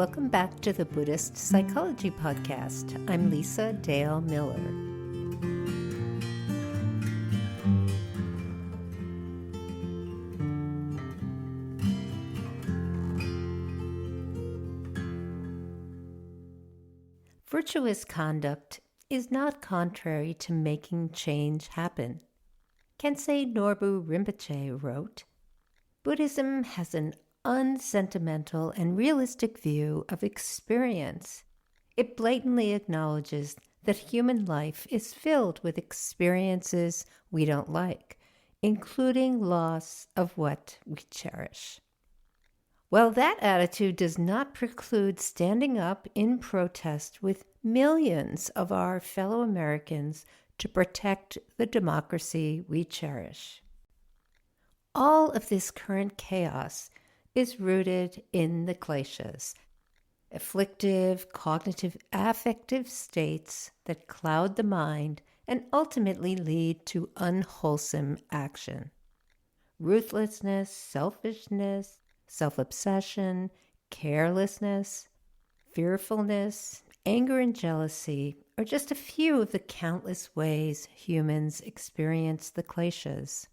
Welcome back to the Buddhist Psychology Podcast. I'm Lisa Dale Miller. Virtuous conduct is not contrary to making change happen. Kensei Norbu Rinpoche wrote, Buddhism has an unsentimental and realistic view of experience. It blatantly acknowledges that human life is filled with experiences we don't like, including loss of what we cherish. Well, that attitude does not preclude standing up in protest with millions of our fellow Americans to protect the democracy we cherish. All of this current chaos is rooted in the kleshas, afflictive, cognitive, affective states that cloud the mind and ultimately lead to unwholesome action. Ruthlessness, selfishness, self-obsession, carelessness, fearfulness, anger and jealousy are just a few of the countless ways humans experience the kleshas.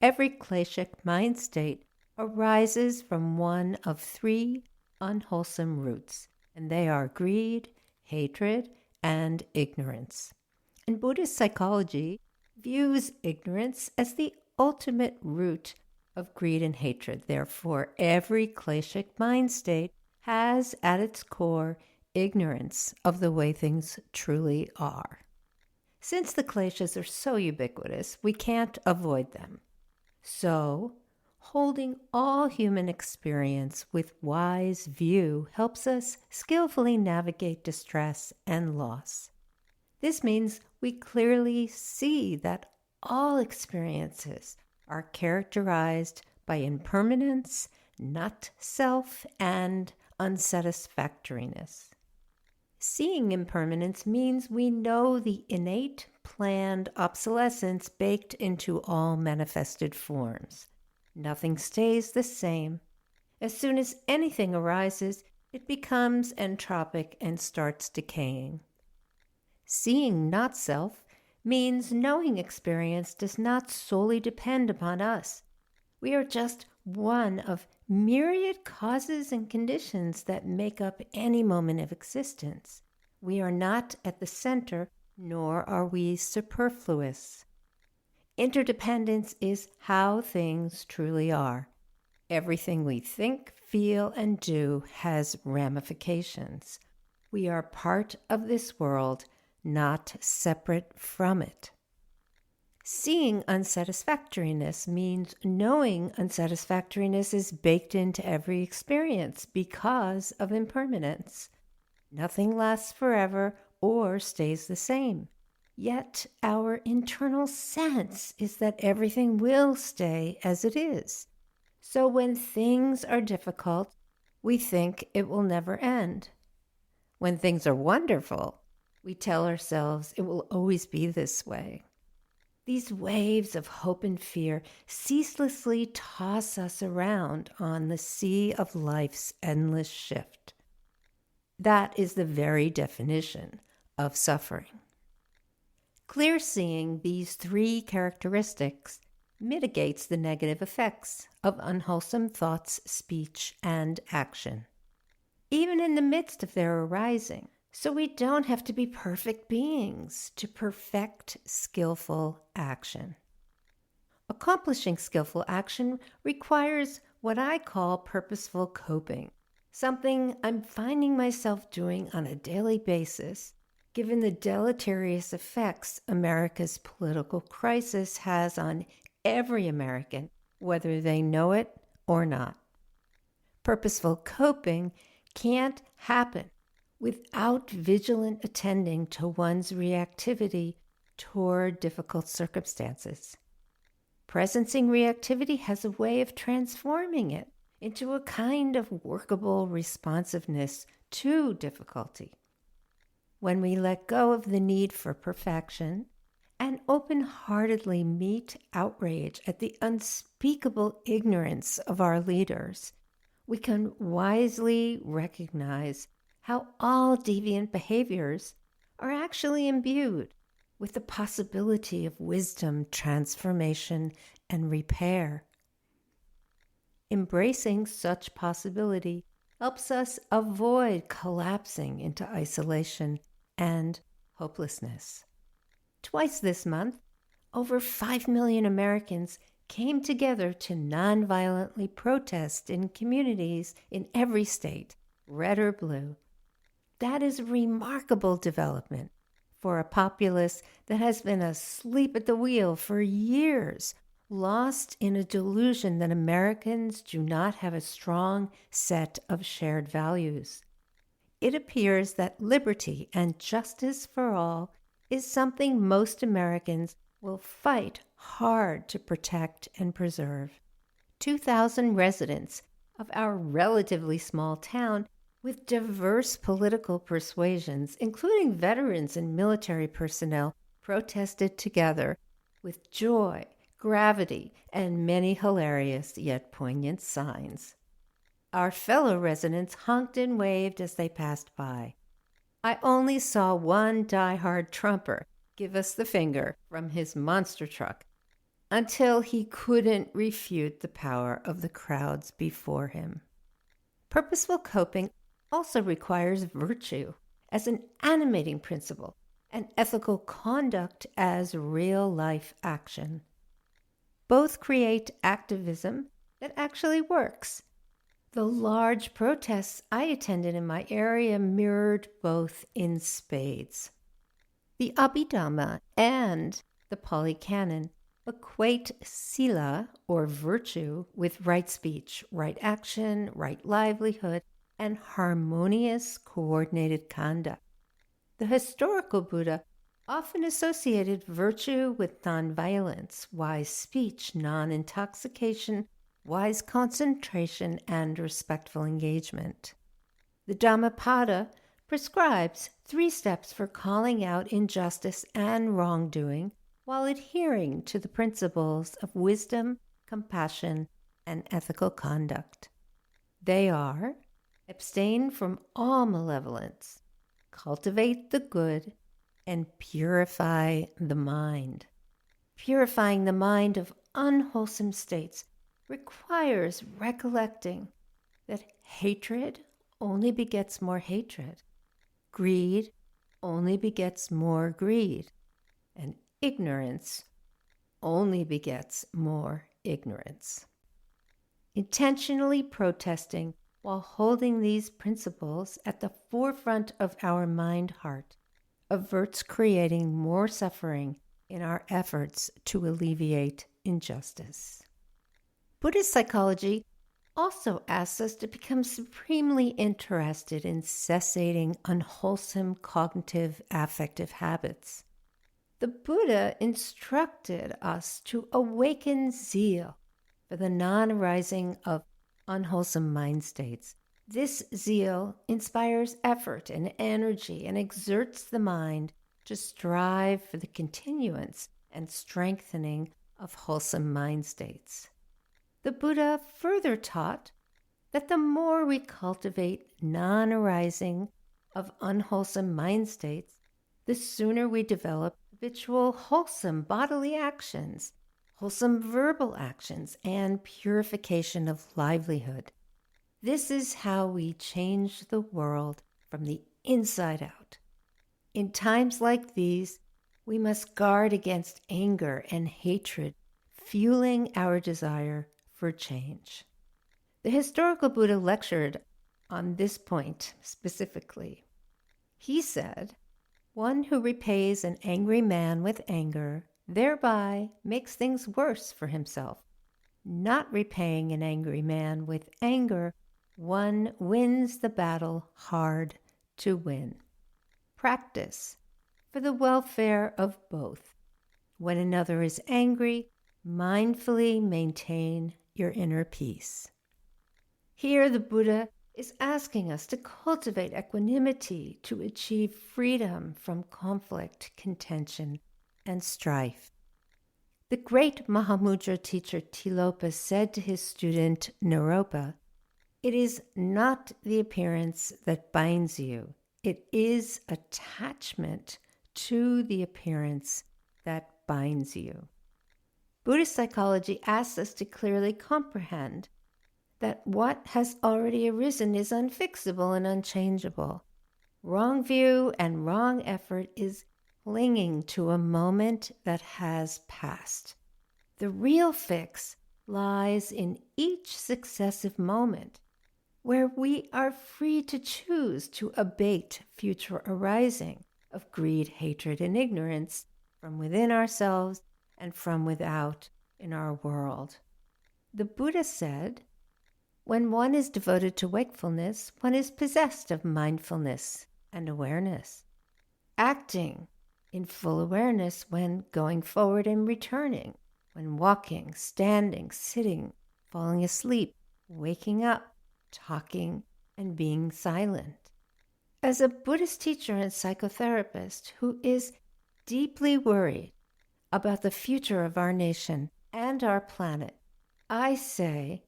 Every kleshic mind state arises from one of three unwholesome roots, and they are greed, hatred, and ignorance. And Buddhist psychology views ignorance as the ultimate root of greed and hatred. Therefore, every kleshic mind state has at its core ignorance of the way things truly are. Since the kleshas are so ubiquitous, we can't avoid them. So, holding all human experience with wise view helps us skillfully navigate distress and loss. This means we clearly see that all experiences are characterized by impermanence, not self, and unsatisfactoriness. Seeing impermanence means we know the innate, planned obsolescence baked into all manifested forms. Nothing stays the same. As soon as anything arises, it becomes entropic and starts decaying. Seeing not self means knowing experience does not solely depend upon us. We are just one of myriad causes and conditions that make up any moment of existence. We are not at the center, nor are we superfluous. Interdependence is how things truly are. Everything we think, feel, and do has ramifications. We are part of this world, not separate from it. Seeing unsatisfactoriness means knowing unsatisfactoriness is baked into every experience because of impermanence. Nothing lasts forever or stays the same. Yet our internal sense is that everything will stay as it is. So when things are difficult, we think it will never end. When things are wonderful, we tell ourselves it will always be this way. These waves of hope and fear ceaselessly toss us around on the sea of life's endless shift. That is the very definition of suffering. Clear seeing these three characteristics mitigates the negative effects of unwholesome thoughts, speech, and action, even in the midst of their arising. So we don't have to be perfect beings to perfect skillful action. Accomplishing skillful action requires what I call purposeful coping, something I'm finding myself doing on a daily basis, given the deleterious effects America's political crisis has on every American, whether they know it or not. Purposeful coping can't happen without vigilant attending to one's reactivity toward difficult circumstances. Presencing reactivity has a way of transforming it into a kind of workable responsiveness to difficulty. When we let go of the need for perfection and open-heartedly meet outrage at the unspeakable ignorance of our leaders, we can wisely recognize how all deviant behaviors are actually imbued with the possibility of wisdom, transformation, and repair. Embracing such possibility helps us avoid collapsing into isolation and hopelessness. Twice this month, over 5 million Americans came together to nonviolently protest in communities in every state, red or blue. That is a remarkable development for a populace that has been asleep at the wheel for years, lost in a delusion that Americans do not have a strong set of shared values. It appears that liberty and justice for all is something most Americans will fight hard to protect and preserve. 2,000 residents of our relatively small town with diverse political persuasions, including veterans and military personnel, protested together with joy, gravity, and many hilarious yet poignant signs. Our fellow residents honked and waved as they passed by. I only saw one die-hard Trumper give us the finger from his monster truck until he couldn't refute the power of the crowds before him. Purposeful coping also requires virtue as an animating principle and ethical conduct as real-life action. Both create activism that actually works. The large protests I attended in my area mirrored both in spades. The Abhidhamma and the Pali Canon equate sila, or virtue, with right speech, right action, right livelihood, and harmonious, coordinated conduct. The historical Buddha often associated virtue with nonviolence, wise speech, non-intoxication, wise concentration, and respectful engagement. The Dhammapada prescribes 3 steps for calling out injustice and wrongdoing while adhering to the principles of wisdom, compassion, and ethical conduct. They are: abstain from all malevolence, cultivate the good, and purify the mind. Purifying the mind of unwholesome states requires recollecting that hatred only begets more hatred, greed only begets more greed, and ignorance only begets more ignorance. Intentionally protesting while holding these principles at the forefront of our mind-heart averts creating more suffering in our efforts to alleviate injustice. Buddhist psychology also asks us to become supremely interested in cessating unwholesome cognitive affective habits. The Buddha instructed us to awaken zeal for the non-arising of unwholesome mind states. This zeal inspires effort and energy and exerts the mind to strive for the continuance and strengthening of wholesome mind states. The Buddha further taught that the more we cultivate non-arising of unwholesome mind states, the sooner we develop habitual wholesome bodily actions, wholesome verbal actions, and purification of livelihood. This is how we change the world from the inside out. In times like these, we must guard against anger and hatred, fueling our desire for change. The historical Buddha lectured on this point specifically. He said, "One who repays an angry man with anger thereby makes things worse for himself. Not repaying an angry man with anger, one wins the battle hard to win." Practice for the welfare of both. When another is angry, mindfully maintain your inner peace. Here the Buddha is asking us to cultivate equanimity to achieve freedom from conflict, contention, and strife. The great Mahamudra teacher Tilopa said to his student Naropa, It is not the appearance that binds you. It is attachment to the appearance that binds you. Buddhist psychology asks us to clearly comprehend that what has already arisen is unfixable and unchangeable. Wrong view and wrong effort is clinging to a moment that has passed. The real fix lies in each successive moment, where we are free to choose to abate future arising of greed, hatred, and ignorance from within ourselves and from without in our world. The Buddha said, when one is devoted to wakefulness, one is possessed of mindfulness and awareness, acting in full awareness when going forward and returning, when walking, standing, sitting, falling asleep, waking up, talking, and being silent. As a Buddhist teacher and psychotherapist who is deeply worried about the future of our nation and our planet, I say,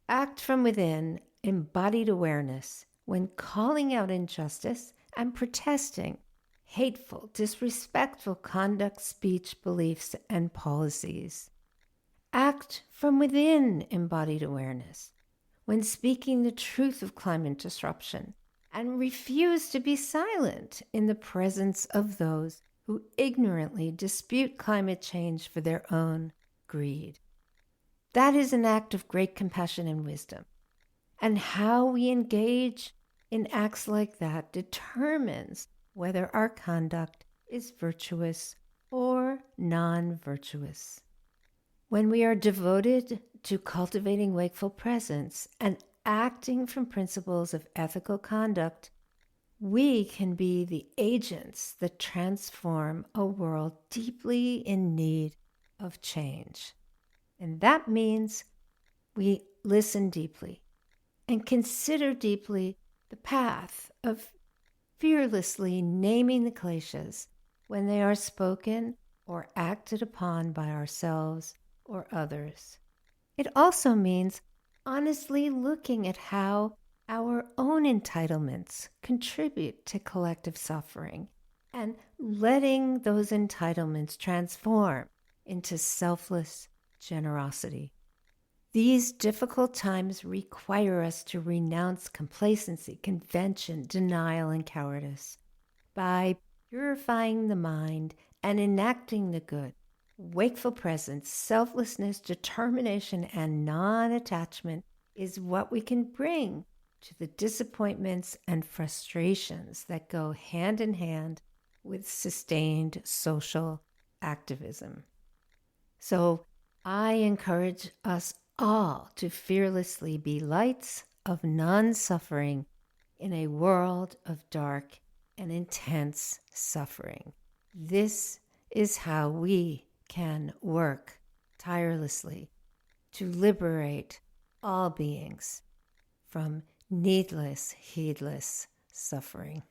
act from within embodied awareness when calling out injustice and protesting hateful, disrespectful conduct, speech, beliefs, and policies. Act from within embodied awareness when speaking the truth of climate disruption, and refuse to be silent in the presence of those who ignorantly dispute climate change for their own greed. That is an act of great compassion and wisdom. And how we engage in acts like that determines whether our conduct is virtuous or non-virtuous. When we are devoted to cultivating wakeful presence and acting from principles of ethical conduct, we can be the agents that transform a world deeply in need of change. And that means we listen deeply and consider deeply the path of fearlessly naming the kleshas when they are spoken or acted upon by ourselves or others. It also means honestly looking at how our own entitlements contribute to collective suffering and letting those entitlements transform into selfless generosity. These difficult times require us to renounce complacency, convention, denial, and cowardice. By purifying the mind and enacting the good, wakeful presence, selflessness, determination, and non-attachment is what we can bring to the disappointments and frustrations that go hand in hand with sustained social activism. So I encourage us all to fearlessly be lights of non-suffering in a world of dark and intense suffering. This is how we can work tirelessly to liberate all beings from needless, heedless suffering.